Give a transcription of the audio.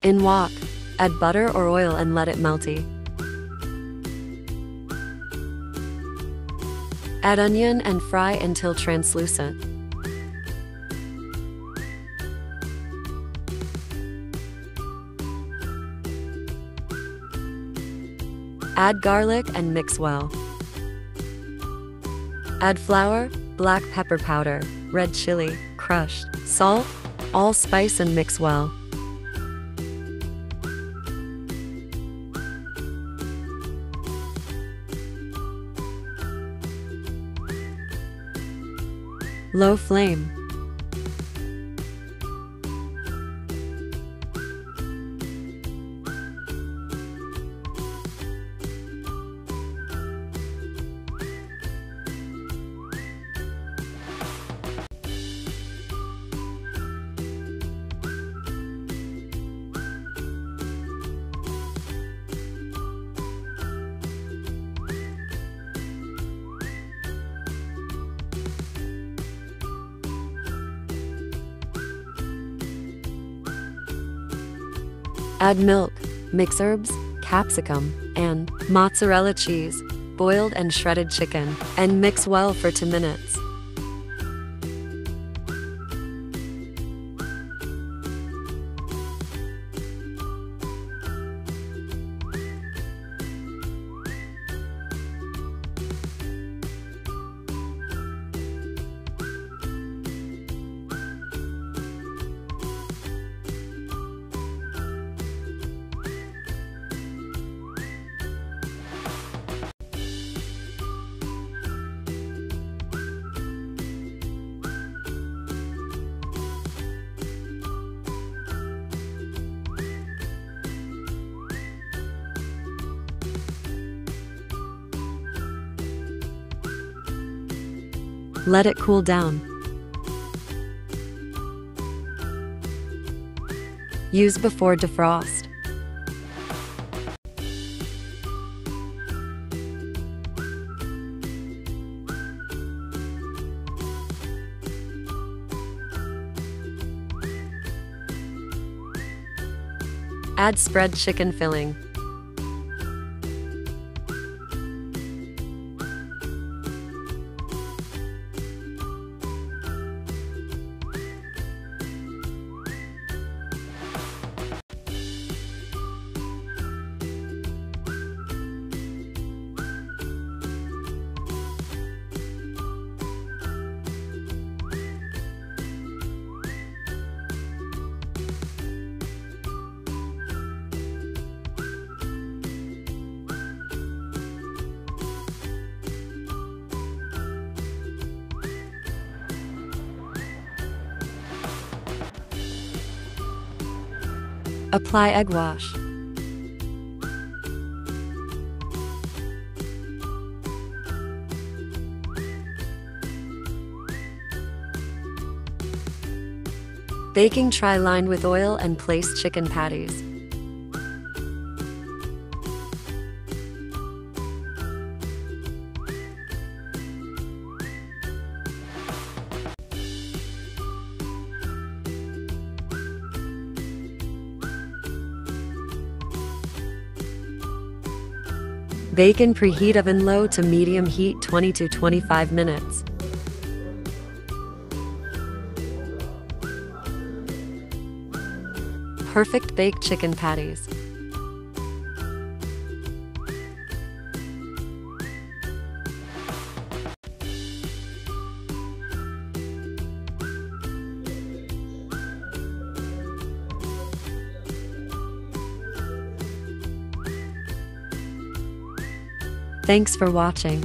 In wok, add butter or oil and let it melty. Add onion and fry until translucent. Add garlic and mix well. Add flour, black pepper powder, red chili, crushed, salt, allspice and mix well. Low flame. Add milk, mix herbs, capsicum, and mozzarella cheese, boiled and shredded chicken, and mix well for 2 minutes. Let it cool down. Use before defrost. Add spread chicken filling. Apply egg wash. Baking tray lined with oil and place chicken patties. Bake in preheat oven low to medium heat 20 to 25 minutes. Perfect baked chicken patties. Thanks for watching.